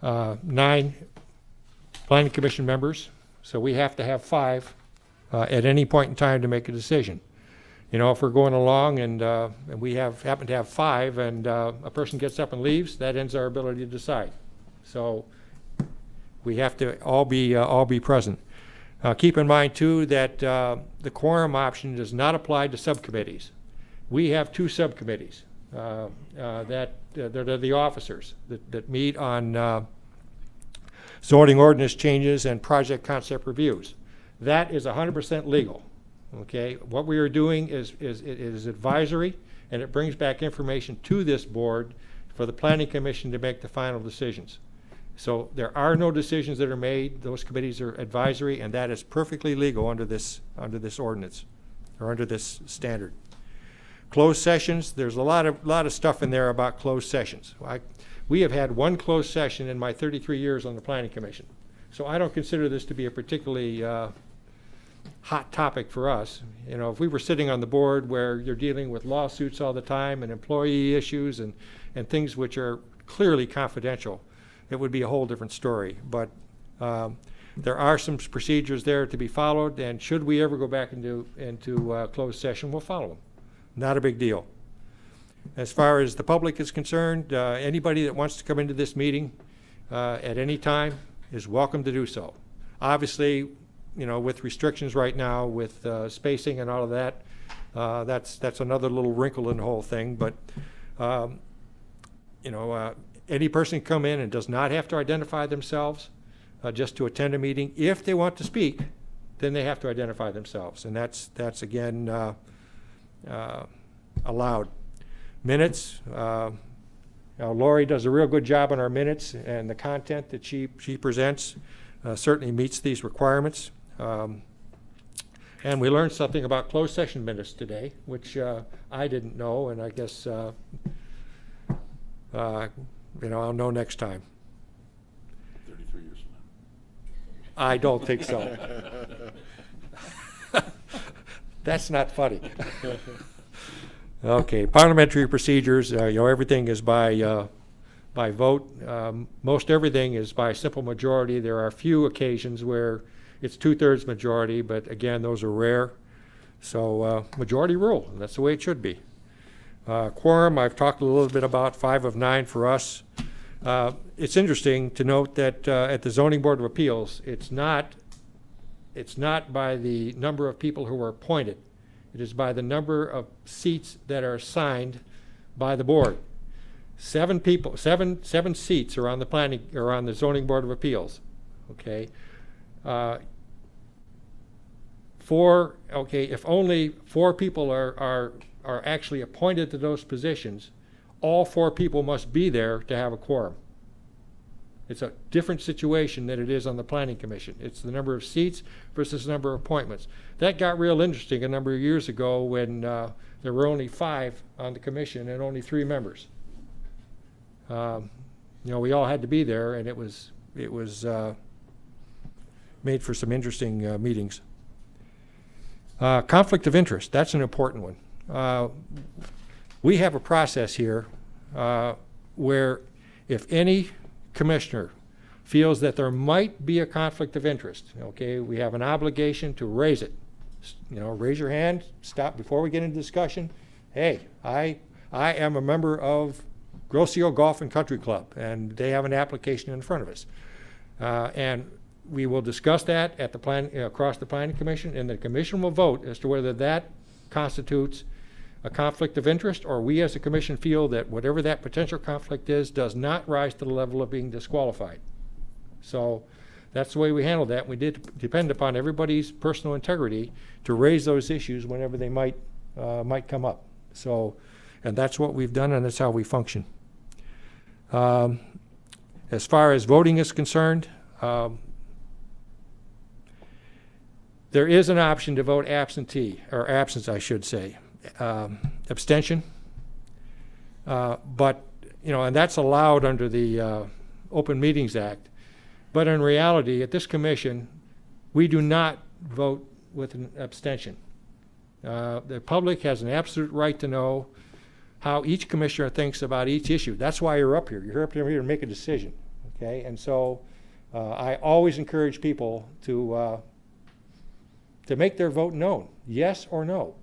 9 planning commission members, so we have to have 5 at any point in time to make a decision. If we're going along and we happen to have 5 and a person gets up and leaves, that ends our ability to decide. So we have to all be present. Keep in mind too that the quorum option does not apply to subcommittees. We have 2 subcommittees that are the officers that meet on zoning ordinance changes and project concept reviews. That is 100% legal. Okay, what we are doing is advisory, and it brings back information to this board for the Planning Commission to make the final decisions. So there are no decisions that are made. Those committees are advisory, and that is perfectly legal under this ordinance or under this standard. Closed sessions, there's a lot of stuff in there about closed sessions. We have had 1 closed session in my 33 years on the Planning Commission. So I don't consider this to be a particularly hot topic for us. If we were sitting on the board where you're dealing with lawsuits all the time and employee issues and things which are clearly confidential, it would be a whole different story. But there are some procedures there to be followed, and should we ever go back into closed session, we'll follow them. Not a big deal. As far as the public is concerned, anybody that wants to come into this meeting at any time is welcome to do so. Obviously, with restrictions right now, with spacing and all of that, that's another little wrinkle in the whole thing. But any person can come in and does not have to identify themselves just to attend a meeting. If they want to speak, then they have to identify themselves, and that's again allowed. Minutes. Lori does a real good job on our minutes, and the content that she presents certainly meets these requirements. And we learned something about closed session minutes today, which I didn't know, and I guess I'll know next time. 33 years from now. I don't think so. That's not funny. Okay, parliamentary procedures. Everything is by vote. Most everything is by simple majority. There are a few occasions where it's 2/3 majority, but again, those are rare. So majority rule. That's the way it should be. Quorum, I've talked a little bit about 5 of 9 for us. It's interesting to note that at the Zoning Board of Appeals, it's not by the number of people who are appointed. It is by the number of seats that are assigned by the board. 7 seats are on the planning, or on the Zoning Board of Appeals. Okay. If only 4 people are actually appointed to those positions, all 4 people must be there to have a quorum. It's a different situation than it is on the Planning Commission. It's the number of seats versus the number of appointments. That got real interesting a number of years ago when there were only 5 on the commission and only 3 members. We all had to be there, and it was made for some interesting meetings. Conflict of interest, that's an important one. We have a process here where if any commissioner feels that there might be a conflict of interest, okay, we have an obligation to raise it. Raise your hand, stop before we get into discussion. Hey, I am a member of Grocio Golf and Country Club, and they have an application in front of us. And we will discuss that at the across the Planning Commission, and the commission will vote as to whether that constitutes a conflict of interest, or we as a commission feel that whatever that potential conflict is does not rise to the level of being disqualified. So that's the way we handle that. We did depend upon everybody's personal integrity to raise those issues whenever they might come up. So, and that's what we've done, and that's how we function. As far as voting is concerned, there is an option to vote absentee, or absence, I should say, abstention. But, and that's allowed under the Open Meetings Act. But in reality, at this commission, we do not vote with an abstention. The public has an absolute right to know how each commissioner thinks about each issue. That's why you're up here. You're up here to make a decision, okay? And so I always encourage people to make their vote known, yes or no.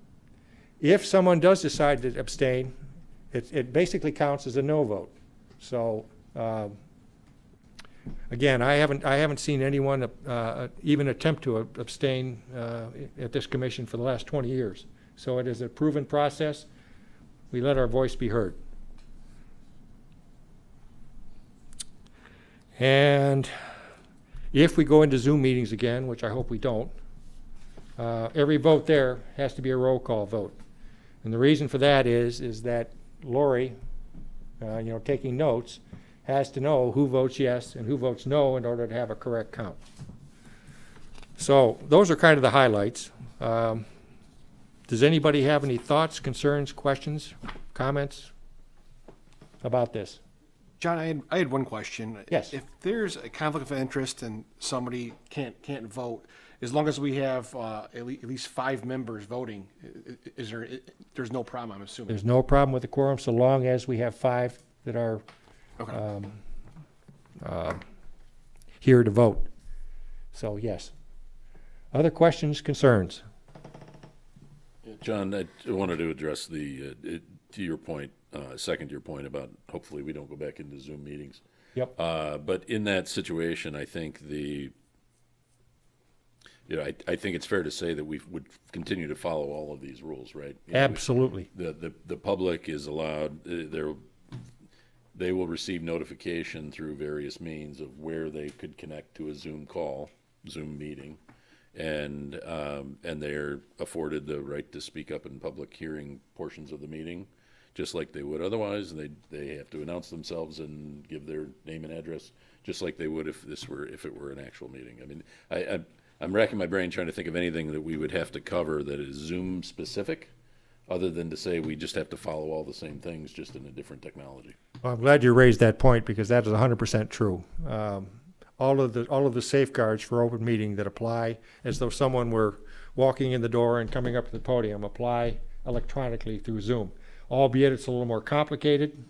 If someone does decide to abstain, it basically counts as a no vote. So again, I haven't seen anyone even attempt to abstain at this commission for the last 20 years. So it is a proven process. We let our voice be heard. And if we go into Zoom meetings again, which I hope we don't, every vote there has to be a roll call vote. And the reason for that is that Lori, taking notes, has to know who votes yes and who votes no in order to have a correct count. So those are kind of the highlights. Does anybody have any thoughts, concerns, questions, comments about this? John, I had one question. Yes. If there's a conflict of interest and somebody can't vote, as long as we have at least 5 members voting, there's no problem, I'm assuming? There's no problem with the quorum so long as we have 5 that are here to vote. So, yes. Other questions, concerns? John, I wanted to address to your point, second to your point about hopefully we don't go back into Zoom meetings. Yep. But in that situation, I think I think it's fair to say that we would continue to follow all of these rules, right? Absolutely. The public is allowed, they will receive notification through various means of where they could connect to a Zoom call, Zoom meeting, and they're afforded the right to speak up in public hearing portions of the meeting, just like they would otherwise. They have to announce themselves and give their name and address, just like they would if it were an actual meeting. I mean, I'm racking my brain trying to think of anything that we would have to cover that is Zoom specific, other than to say we just have to follow all the same things, just in a different technology. Well, I'm glad you raised that point, because that is 100% true. All of the safeguards for open meeting that apply as though someone were walking in the door and coming up to the podium apply electronically through Zoom, albeit it's a little more complicated,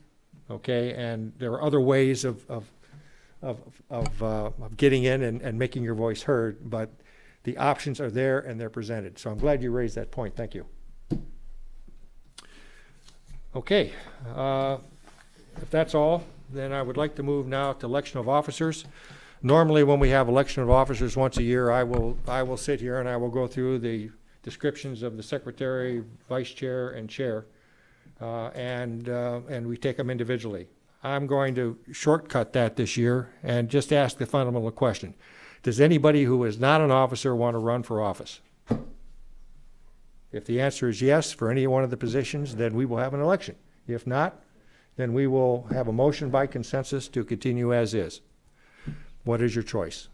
okay, and there are other ways of getting in and making your voice heard, but the options are there and they're presented. So I'm glad you raised that point. Thank you. Okay, if that's all, Then I would like to move now to election of officers. Normally, when we have election of officers once a year, I will sit here and I will go through the descriptions of the secretary, vice chair, and chair, and we take them individually. I'm going to shortcut that this year and just ask the fundamental question. Does anybody who is not an officer want to run for office? If the answer is yes for any one of the positions, then we will have an election. If not, then we will have a motion by consensus to continue as is. What is your choice?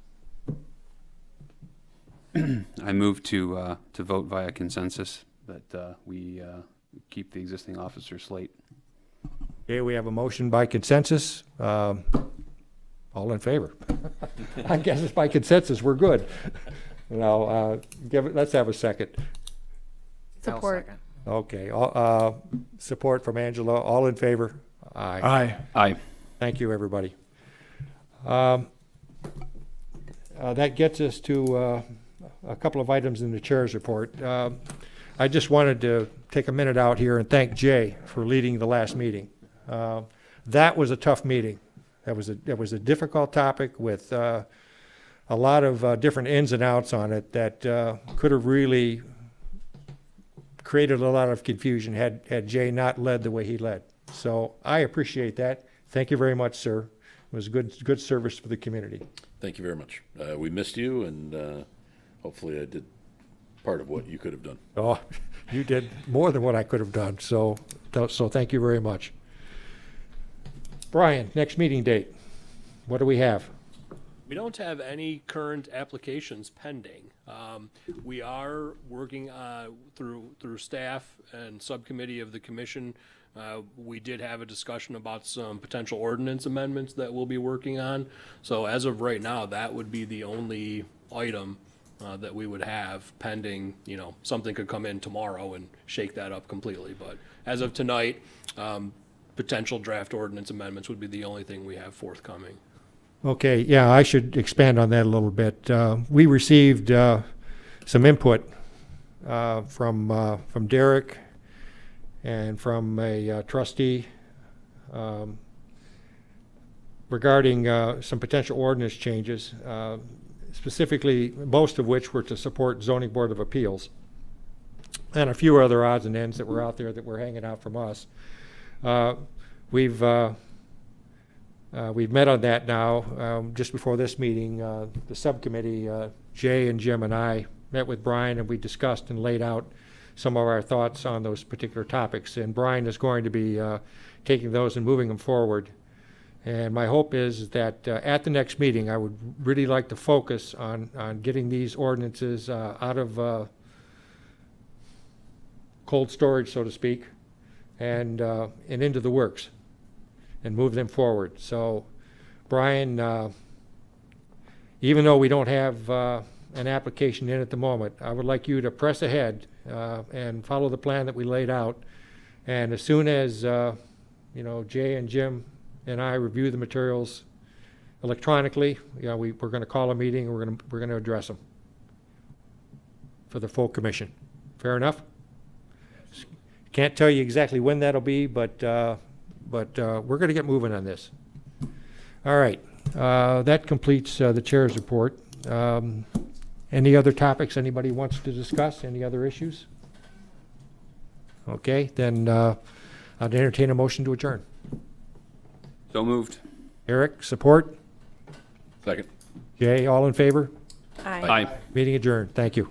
I move to vote via consensus that we keep the existing officer slate. Okay, we have a motion by consensus. All in favor? I guess it's by consensus. We're good. Now, let's have a second. Support. Okay. Support from Angela. All in favor? Aye. Aye. Aye. Thank you, everybody. That gets us to a couple of items in the chair's report. I just wanted to take a minute out here and thank Jay for leading the last meeting. That was a tough meeting. That was a difficult topic with a lot of different ins and outs on it that could have really created a lot of confusion had Jay not led the way he led. So I appreciate that. Thank you very much, sir. It was good service for the community. Thank you very much. We missed you, and hopefully I did part of what you could have done. Oh, you did more than what I could have done. So thank you very much. Brian, next meeting date. What do we have? We don't have any current applications pending. We are working through staff and subcommittee of the commission. We did have a discussion about some potential ordinance amendments that we'll be working on. So as of right now, that would be the only item that we would have pending. You know, something could come in tomorrow and shake that up completely. But as of tonight, potential draft ordinance amendments would be the only thing we have forthcoming. Okay, yeah, I should expand on that a little bit. We received some input from Derek and from a trustee regarding some potential ordinance changes, specifically most of which were to support zoning board of appeals, and a few other odds and ends that were out there that were hanging out from us. We've met on that now. Just before this meeting, the subcommittee, Jay and Jim and I met with Brian, and we discussed and laid out some of our thoughts on those particular topics. And Brian is going to be taking those and moving them forward. And my hope is that at the next meeting, I would really like to focus on getting these ordinances out of cold storage, so to speak, and into the works, and move them forward. So, Brian, even though we don't have an application in at the moment, I would like you to press ahead and follow the plan that we laid out. And as soon as Jay and Jim and I review the materials electronically, we're going to call a meeting and we're going to address them for the full commission. Fair enough? Can't tell you exactly when that'll be, but we're going to get moving on this. All right. That completes the chair's report. Any other topics anybody wants to discuss? Any other issues? Okay, then I'd entertain a motion to adjourn. So moved. Eric, support? Second. Jay, all in favor? Aye. Aye. Meeting adjourned. Thank you.